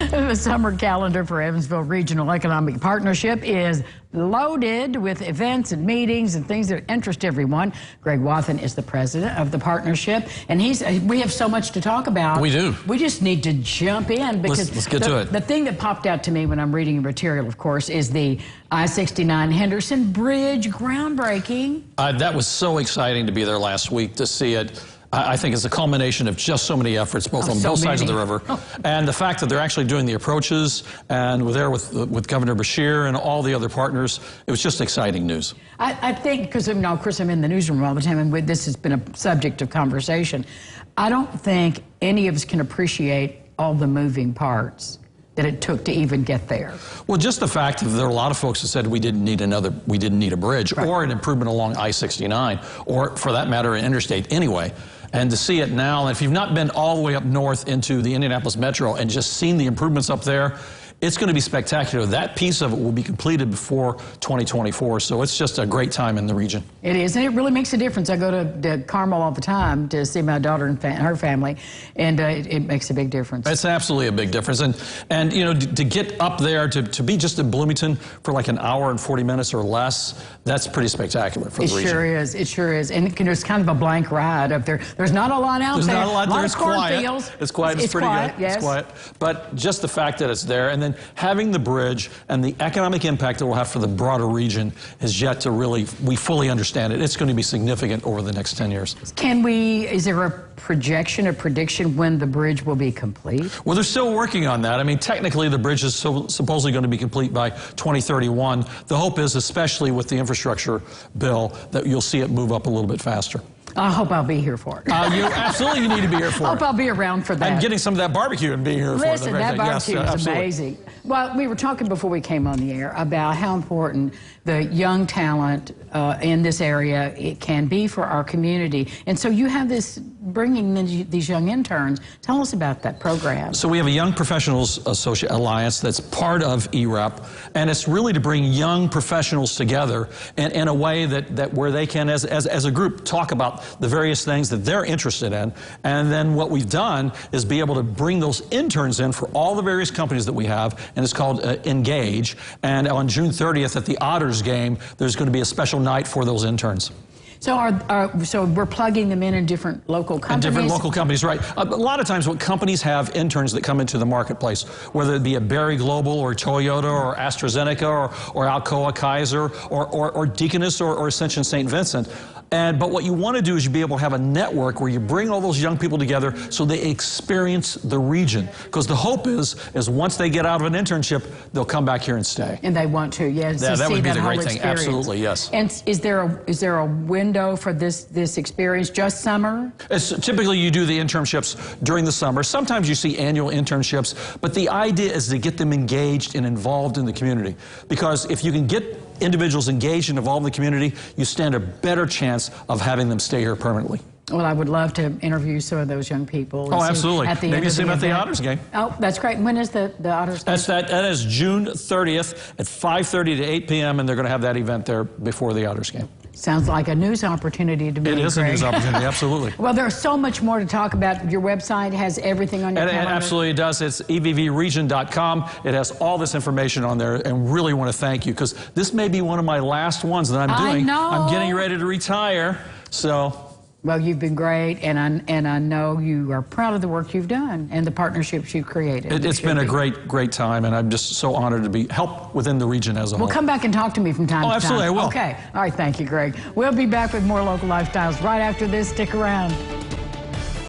The summer calendar for Evansville Regional Economic Partnership is loaded with events and meetings and things that interest everyone. Greg Wathen is the president of the partnership, and we have so much to talk about. We do. We just need to jump in because let's get to it. The thing that popped out to me when I'm reading the material, of course, is the I-69 Henderson Bridge groundbreaking. That was so exciting to be there last week to see it. I think it's a culmination of just so many efforts, both on both sides of the river. And the fact that they're actually doing the approaches, and we're there with Governor Beshear and all the other partners, it was just exciting news. I think, because of course I'm in the newsroom all the time, and this has been a subject of conversation. I don't think any of us can appreciate all the moving parts that it took to even get there. Well, just the fact that there are a lot of folks that said we didn't need a bridge, right, or an improvement along I-69, or for that matter, an interstate anyway. And to see it now, and if you've not been all the way up north into the Indianapolis Metro and just seen the improvements up there, it's going to be spectacular. That piece of it will be completed before 2024, so it's just a great time in the region. It is, and it really makes a difference. I go to Carmel all the time to see my daughter and her family, and it makes a big difference. It's absolutely a big difference, and you know, to get up there, to be just in Bloomington for like an hour and 40 minutes or less, that's pretty spectacular for the region. It sure is, it sure is, and it's kind of a blank ride up there. There's not a lot out there. There's not a lot there. It's quiet. It's quiet. It's pretty quiet, good. yes. It's quiet. But just the fact that it's there, and then having the bridge and the economic impact it will have for the broader region is yet to we fully understand it. It's going to be significant over the next 10 years. Is there a projection, a prediction when the bridge will be complete? Well, they're still working on that. I mean, technically the bridge is supposedly going to be complete by 2031. The hope is, especially with the infrastructure bill, that you'll see it move up a little bit faster. I hope I'll be here for it. You absolutely need to be here for it. I hope I'll be around for that. And getting some of that barbecue and being here for it. Listen, that barbecue is amazing. Well, we were talking before we came on the air about how important the young talent in this area it can be for our community. And so you have this, bringing these young interns. Tell us about that program. So we have a Young Professionals Associate Alliance that's part of EREP, and it's really to bring young professionals together in a way that where they can, as a group, talk about the various things that they're interested in. And then what we've done is be able to bring those interns in for all the various companies that we have, and it's called Engage. And on June 30th at the Otters game, there's going to be a special night for those interns. So so we're plugging them in different local companies? In different local companies, right. A lot of times what companies have interns that come into the marketplace, whether it be a Berry Global or Toyota or AstraZeneca or Alcoa Kaiser or Deaconess or Ascension St. Vincent. But what you want to do is you be able to have a network where you bring all those young people together so they experience the region. Because the hope is once they get out of an internship, they'll come back here and stay. And they want to, yes. Yeah, that would be the great thing. Absolutely, yes. And is there a window for this experience, just summer? Typically, you do the internships during the summer. Sometimes you see annual internships, but the idea is to get them engaged and involved in the community. Because if you can get individuals engaged and involved in the community, you stand a better chance of having them stay here permanently. Well, I would love to interview some of those young people. Oh, absolutely. Maybe see them at the Otters game. Oh, that's great. When is the Otters game? That is June 30th at 5:30 to 8 p.m., and they're going to have that event there before the Otters game. Sounds like a news opportunity to me. It is, Greg. A news opportunity, absolutely. Well, there's so much more to talk about. Your website has everything on your calendar. It absolutely does. It's evvregion.com. It has all this information on there, and really want to thank you, because this may be one of my last ones that I'm doing. I know. I'm getting ready to retire, so... Well, you've been great, and I know you are proud of the work you've done and the partnerships you've created. It's been a great time, and I'm just so honored to help within the region as a whole. Well, come back and talk to me from time to time. Oh, absolutely, I will. Okay. All right, thank you, Greg. We'll be back with more Local Lifestyles right after this. Stick around.